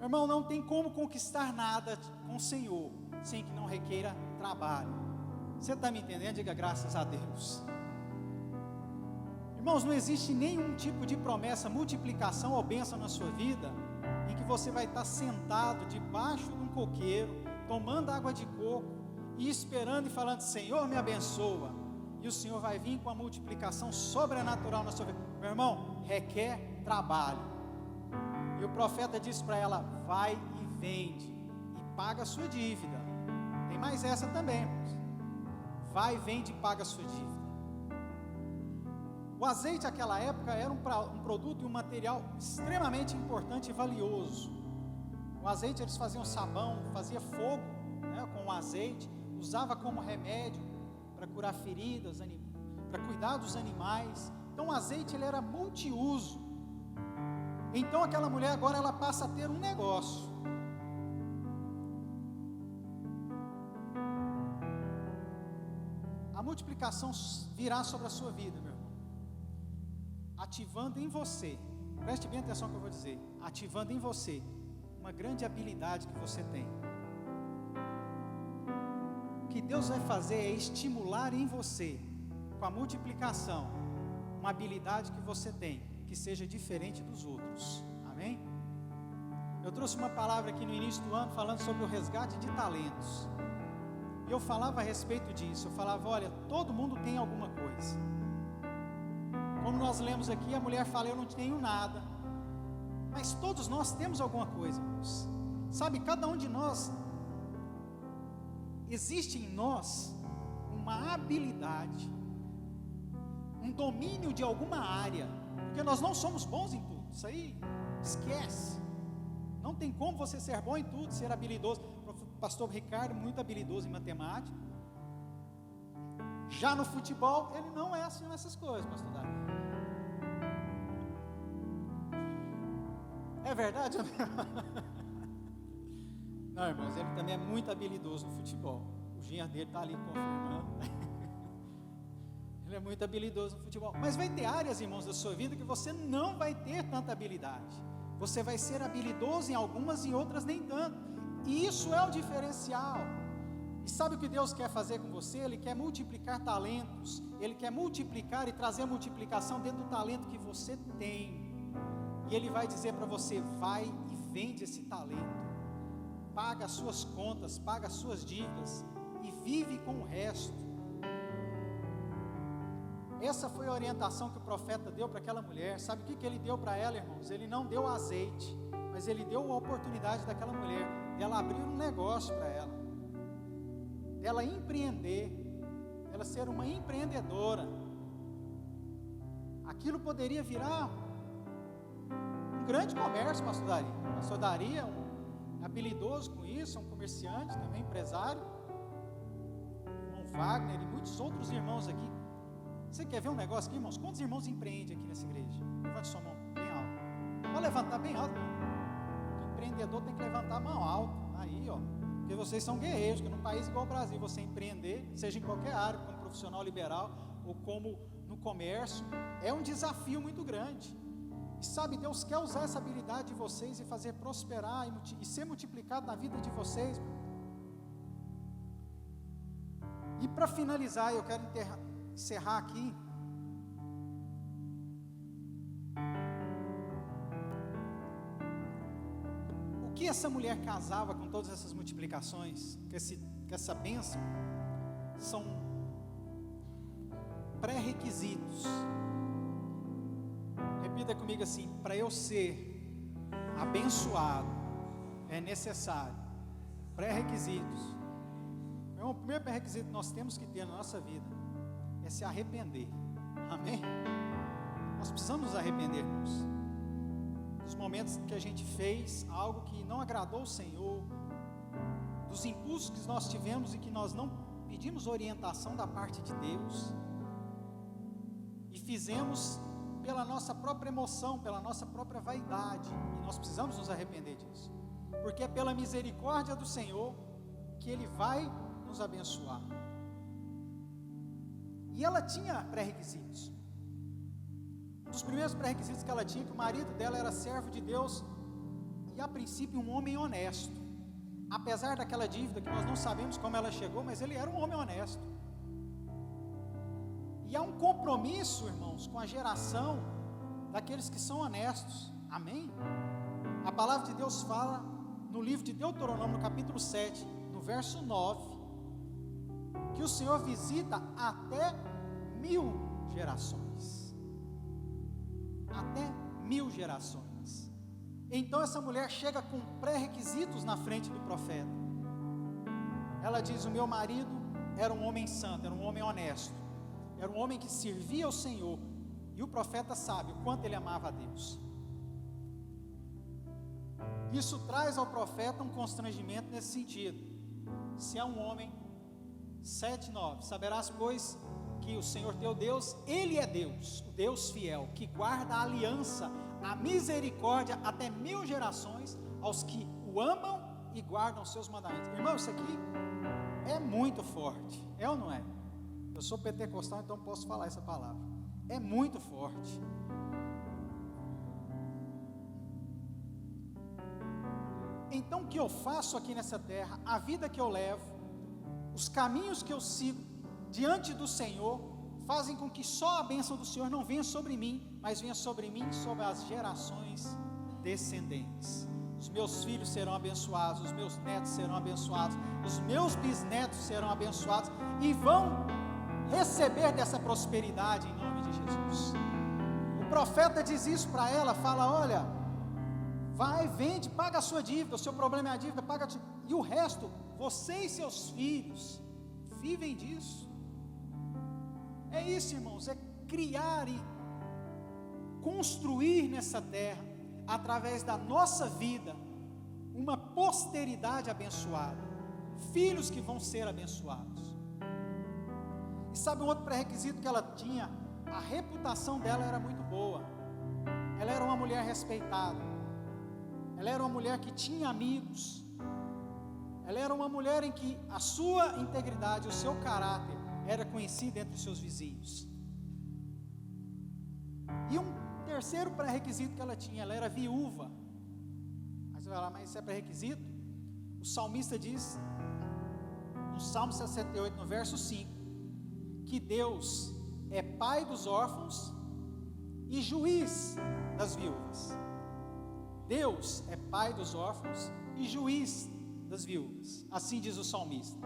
Irmão, não tem como conquistar nada com o Senhor sem que não requeira trabalho. Você está me entendendo? Diga graças a Deus. Irmãos, não existe nenhum tipo de promessa, multiplicação ou bênção na sua vida em que você vai estar sentado debaixo de um coqueiro, tomando água de coco e esperando e falando: Senhor, me abençoa. E o Senhor vai vir com a multiplicação sobrenatural na sua vida. Meu irmão, requer trabalho. E o profeta disse para ela: vai e vende e paga a sua dívida. Tem mais essa também, irmãos. Vai, vende e paga a sua dívida. O azeite naquela época era um produto e um material extremamente importante e valioso. O azeite, eles faziam sabão, fazia fogo, né, com o azeite, usava como remédio para curar feridas, para cuidar dos animais. Então o azeite, ele era multiuso. Então aquela mulher agora ela passa a ter um negócio. A multiplicação virá sobre a sua vida, meu irmão, ativando em você, preste bem atenção no que eu vou dizer, ativando em você uma grande habilidade que você tem. O que Deus vai fazer é estimular em você, com a multiplicação, uma habilidade que você tem, que seja diferente dos outros. Amém? Eu trouxe uma palavra aqui no início do ano falando sobre o resgate de talentos. E eu falava a respeito disso. Eu falava: olha, todo mundo tem alguma coisa. Como nós lemos aqui, a mulher fala: eu não tenho nada. Mas todos nós temos alguma coisa, irmãos. Sabe, cada um de nós, existe em nós uma habilidade, um domínio de alguma área. Porque nós não somos bons em tudo. Isso aí, esquece. Não tem como você ser bom em tudo, ser habilidoso. O pastor Ricardo, muito habilidoso em matemática. Já no futebol, ele não é assim nessas coisas, pastor Davi. É verdade? Não, irmãos, ele também é muito habilidoso no futebol. O genro dele está ali confirmando. Ele é muito habilidoso no futebol. Mas vai ter áreas, irmãos, da sua vida que você não vai ter tanta habilidade. Você vai ser habilidoso em algumas e em outras nem tanto. E isso é o diferencial. E sabe o que Deus quer fazer com você? Ele quer multiplicar talentos. Ele quer multiplicar e trazer a multiplicação dentro do talento que você tem. E Ele vai dizer para você: vai e vende esse talento. Paga as suas contas, paga as suas dívidas e vive com o resto. Essa foi a orientação que o profeta deu para aquela mulher. Sabe o que ele deu para ela, irmãos? Ele não deu azeite, mas ele deu a oportunidade daquela mulher, dela abrir um negócio para ela, dela empreender, dela ser uma empreendedora. Aquilo poderia virar um grande comércio, pastor Dari. O pastor Dari é um habilidoso com isso, é um comerciante, também empresário. O irmão Wagner e muitos outros irmãos aqui. Você quer ver um negócio aqui, irmãos? Quantos irmãos empreendem aqui nessa igreja? Levante sua mão bem alto. Pode levantar bem alto. O empreendedor tem que levantar a mão alto. Aí, ó. Porque vocês são guerreiros. Porque num país igual o Brasil, você empreender, seja em qualquer área, como profissional liberal ou como no comércio, é um desafio muito grande. E sabe, Deus quer usar essa habilidade de vocês e fazer prosperar e ser multiplicado na vida de vocês. E para finalizar, eu quero encerrar aqui. O que essa mulher casava com todas essas multiplicações, com essa bênção, são pré-requisitos. Repita comigo assim: para eu ser abençoado, é necessário pré-requisitos. Então, o primeiro pré-requisito que nós temos que ter na nossa vida é se arrepender. Amém? Nós precisamos nos arrepender, irmãos, dos momentos que a gente fez algo que não agradou o Senhor, dos impulsos que nós tivemos e que nós não pedimos orientação da parte de Deus, e fizemos pela nossa própria emoção, pela nossa própria vaidade, e nós precisamos nos arrepender disso, porque é pela misericórdia do Senhor que Ele vai nos abençoar. E ela tinha pré-requisitos. Um dos primeiros pré-requisitos que ela tinha, que o marido dela era servo de Deus, e a princípio um homem honesto, apesar daquela dívida que nós não sabemos como ela chegou, mas ele era um homem honesto. E há um compromisso, irmãos, com a geração daqueles que são honestos. Amém? A palavra de Deus fala no livro de Deuteronômio, no capítulo 7, no verso 9, que o Senhor visita até 1000 gerações. Até 1000 gerações. Então essa mulher chega com pré-requisitos na frente do profeta. Ela diz: o meu marido era um homem santo, era um homem honesto, era um homem que servia ao Senhor, e o profeta sabe o quanto ele amava a Deus. Isso traz ao profeta um constrangimento nesse sentido. Se é um homem, 7:9, saberás, pois, que o Senhor teu Deus, Ele é Deus, o Deus fiel, que guarda a aliança, a misericórdia até 1000 gerações aos que o amam e guardam os seus mandamentos. Irmão, isso aqui é muito forte, é ou não é? Eu sou pentecostal, então posso falar essa palavra. É muito forte. Então, o que eu faço aqui nessa terra, a vida que eu levo, os caminhos que eu sigo diante do Senhor, fazem com que só a bênção do Senhor não venha sobre mim, mas venha sobre mim e sobre as gerações descendentes. Os meus filhos serão abençoados, os meus netos serão abençoados, os meus bisnetos serão abençoados e vão receber dessa prosperidade em nome de Jesus. O profeta diz isso para ela, fala: olha, vai, vende, paga a sua dívida, o seu problema é a dívida, paga a dívida, e o resto, você e seus filhos vivem disso. É isso, irmãos, é criar e construir nessa terra, através da nossa vida, uma posteridade abençoada, filhos que vão ser abençoados. E sabe um outro pré-requisito que ela tinha? A reputação dela era muito boa, ela era uma mulher respeitada, ela era uma mulher que tinha amigos, ela era uma mulher em que a sua integridade, o seu caráter era conhecido entre os seus vizinhos. E um terceiro pré-requisito que ela tinha, ela era viúva. Aí você vai lá, mas isso é pré-requisito? O salmista diz, no Salmo 68, no verso 5, que Deus é pai dos órfãos e juiz das viúvas. Deus é pai dos órfãos e juiz das viúvas, assim diz o salmista.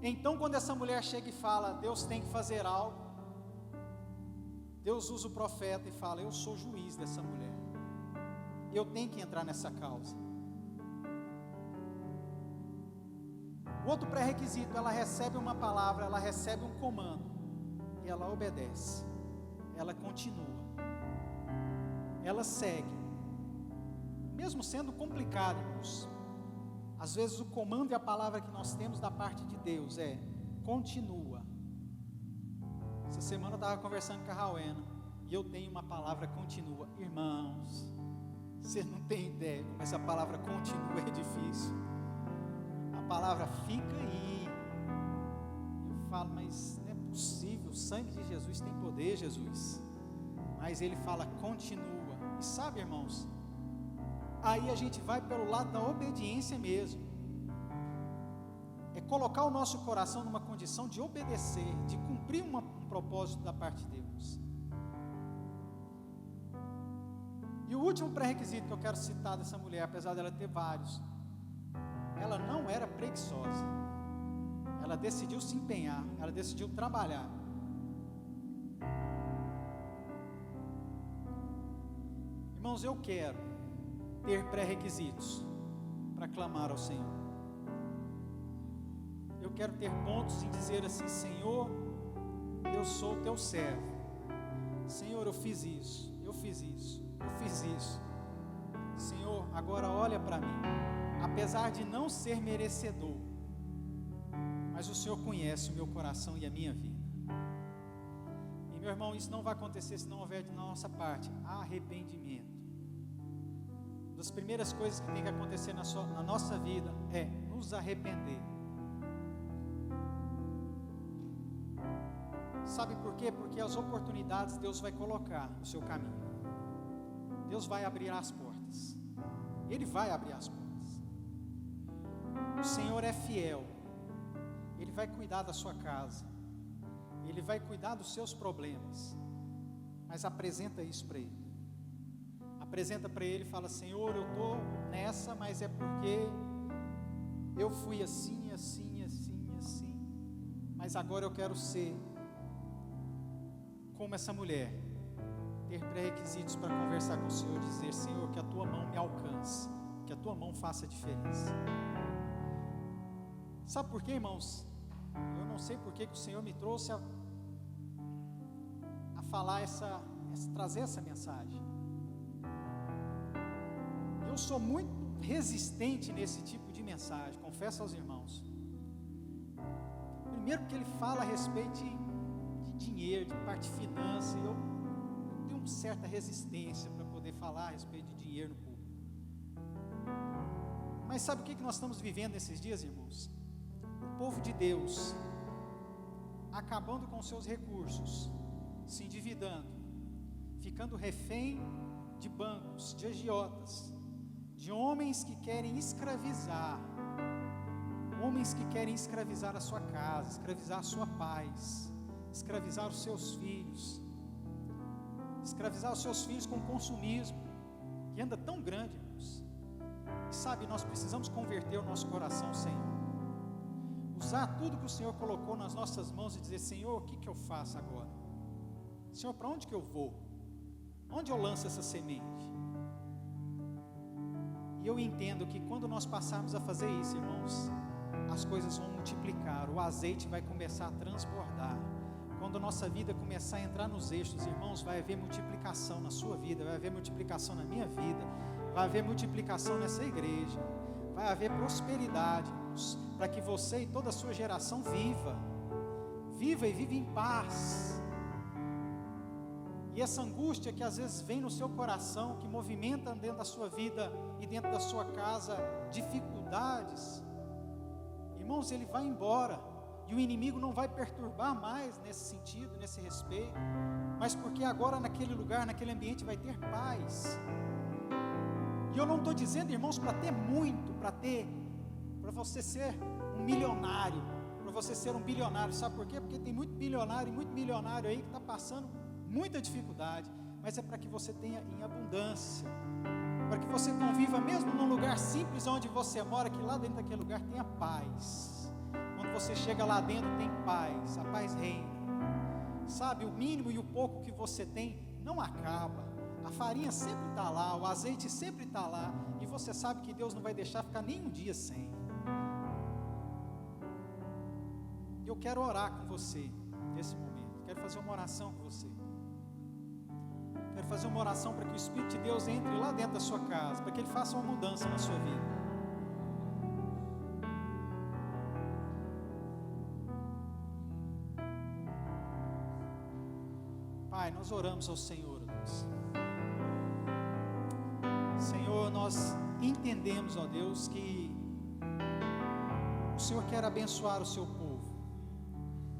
Então, quando essa mulher chega e fala, Deus tem que fazer algo, Deus usa o profeta e fala: eu sou juiz dessa mulher, eu tenho que entrar nessa causa. O outro pré-requisito, ela recebe uma palavra, ela recebe um comando, e ela obedece, ela continua, ela segue, mesmo sendo complicado, irmãos. Às vezes o comando e a palavra que nós temos da parte de Deus é: continua. Essa semana eu estava conversando com a Rauena, e eu tenho uma palavra: continua. Irmãos, vocês não têm ideia como essa palavra continua é difícil. A palavra fica aí. Eu falo, mas não é possível, o sangue de Jesus tem poder, Jesus. Mas ele fala: continua. E sabe, irmãos, aí a gente vai pelo lado da obediência mesmo. É colocar o nosso coração numa condição de obedecer, de cumprir um propósito da parte de Deus. E o último pré-requisito que eu quero citar dessa mulher, apesar dela ter vários, ela não era preguiçosa. Ela decidiu se empenhar, ela decidiu trabalhar. Irmãos, eu quero ter pré-requisitos para clamar ao Senhor. quero ter pontos em dizer assim: Senhor, eu sou teu servo. Senhor, eu fiz isso, eu fiz isso, eu fiz isso. Senhor, agora olha para mim. Apesar de não ser merecedor, mas o Senhor conhece o meu coração e a minha vida. E meu irmão, isso não vai acontecer se não houver de nossa parte arrependimento. Uma das primeiras coisas que tem que acontecer na nossa vida é nos arrepender. Sabe por quê? Porque as oportunidades Deus vai colocar no seu caminho. Deus vai abrir as portas. Ele vai abrir as portas. O Senhor é fiel. Ele vai cuidar da sua casa. Ele vai cuidar dos seus problemas. Mas apresenta isso para Ele. Apresenta para Ele e fala: Senhor, eu estou nessa, mas é porque eu fui assim, assim, assim, assim. Mas agora eu quero ser como essa mulher, ter pré-requisitos para conversar com o Senhor e dizer: Senhor, que a Tua mão me alcance, que a Tua mão faça a diferença. Sabe por quê, irmãos? Eu não sei por que o Senhor me trouxe a falar trazer essa mensagem. Eu sou muito resistente nesse tipo de mensagem, confesso aos irmãos. Primeiro porque ele fala a respeito de dinheiro, de parte de finanças, eu tenho uma certa resistência para poder falar a respeito de dinheiro no público. Mas sabe o que nós estamos vivendo nesses dias, irmãos? O povo de Deus acabando com seus recursos, se endividando, ficando refém de bancos, de agiotas, de homens que querem escravizar, a sua casa, escravizar a sua paz, escravizar os seus filhos, com o consumismo, que anda tão grande, irmãos. E sabe, nós precisamos converter o nosso coração ao Senhor, usar tudo que o Senhor colocou nas nossas mãos e dizer: Senhor, o que eu faço agora? Senhor, para onde que eu vou? Onde eu lanço essa semente? E eu entendo que quando nós passarmos a fazer isso, irmãos, as coisas vão multiplicar, o azeite vai começar a transbordar. Quando a nossa vida começar a entrar nos eixos, irmãos, vai haver multiplicação na sua vida, vai haver multiplicação na minha vida, vai haver multiplicação nessa igreja, vai haver prosperidade, irmãos, para que você e toda a sua geração viva e viva em paz. E essa angústia que às vezes vem no seu coração, que movimenta dentro da sua vida e dentro da sua casa dificuldades, irmãos, ele vai embora. E o inimigo não vai perturbar mais nesse sentido, nesse respeito, mas porque agora naquele lugar, naquele ambiente vai ter paz. E eu não estou dizendo, irmãos, para ter muito, para você ser um milionário, para você ser um bilionário. Sabe por quê? Porque tem muito bilionário aí que está passando muita dificuldade, mas é para que você tenha em abundância, para que você conviva mesmo num lugar simples onde você mora, que lá dentro daquele lugar tenha paz. Quando você chega lá dentro tem paz, a paz reina. Sabe, o mínimo e o pouco que você tem não acaba. A farinha sempre está lá, o azeite sempre está lá, e você sabe que Deus não vai deixar ficar nem um dia sem. Eu quero orar com você nesse momento, quero fazer uma oração com você. Quero fazer uma oração para que o Espírito de Deus entre lá dentro da sua casa, para que Ele faça uma mudança na sua vida. Pai, nós oramos ao Senhor, Deus. Senhor, nós entendemos, ó Deus, que o Senhor quer abençoar o seu povo,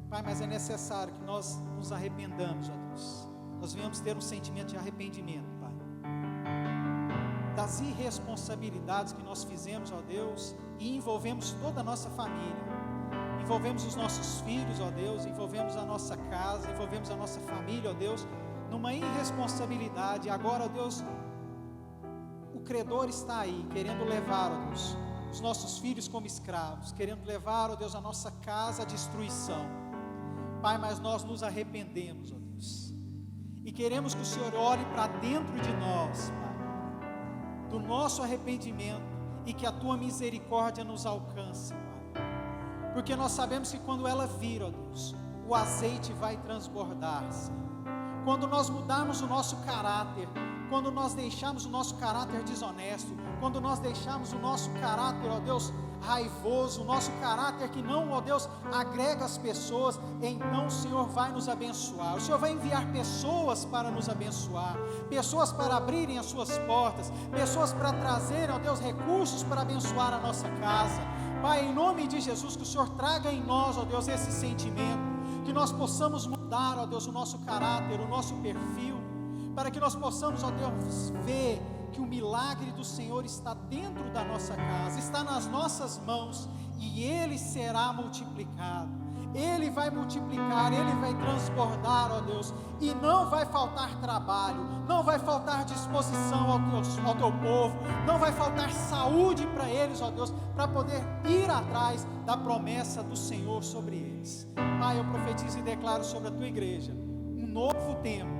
Pai, mas é necessário que nós nos arrependamos, ó Deus. Nós venhamos ter um sentimento de arrependimento, Pai, das irresponsabilidades que nós fizemos, ó Deus, e envolvemos toda a nossa família. Envolvemos os nossos filhos, ó Deus, envolvemos a nossa casa, envolvemos a nossa família, ó Deus, numa irresponsabilidade. Agora, ó Deus, o credor está aí, querendo levar, ó Deus, os nossos filhos como escravos, querendo levar, ó Deus, a nossa casa à destruição. Pai, mas nós nos arrependemos, ó Deus, e queremos que o Senhor olhe para dentro de nós, Pai, do nosso arrependimento, e que a Tua misericórdia nos alcance, Pai. porque nós sabemos que quando ela vir, ó Deus, o azeite vai transbordar, Senhor. Quando nós mudarmos o nosso caráter, quando nós deixarmos o nosso caráter desonesto, quando nós deixarmos o nosso caráter, ó Deus, raivoso, o nosso caráter que não, ó Deus, agrega as pessoas, então o Senhor vai nos abençoar. O Senhor vai enviar pessoas para nos abençoar, pessoas para abrirem as suas portas, pessoas para trazerem, ó Deus, recursos para abençoar a nossa casa. Pai, em nome de Jesus, que o Senhor traga em nós, ó Deus, esse sentimento, que nós possamos mudar, ó Deus, o nosso caráter, o nosso perfil, para que nós possamos, ó Deus, ver que o milagre do Senhor está dentro da nossa casa, está nas nossas mãos, e Ele será multiplicado. Ele vai multiplicar, Ele vai transbordar, ó Deus, e não vai faltar trabalho, não vai faltar disposição ao teu povo, não vai faltar saúde para eles, ó Deus, para poder ir atrás da promessa do Senhor sobre eles. Pai, eu profetizo e declaro sobre a tua igreja um novo tempo,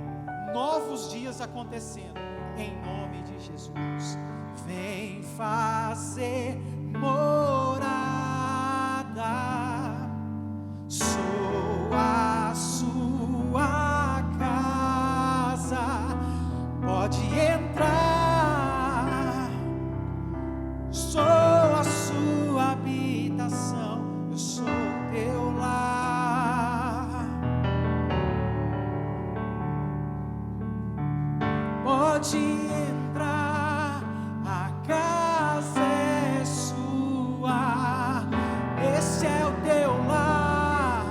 novos dias acontecendo, em nome de Jesus. Vem fazer morada, sou a sua casa, pode entrar, sou a sua habitação, eu sou teu lar, pode entrar, a casa é sua, esse é o teu lar,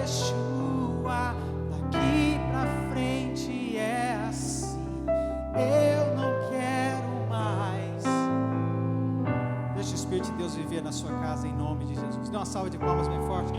Yeshua, daqui pra frente é assim, eu não quero mais. Deixa o Espírito de Deus viver na sua casa, em nome de Jesus. Dê uma salva de palmas bem forte.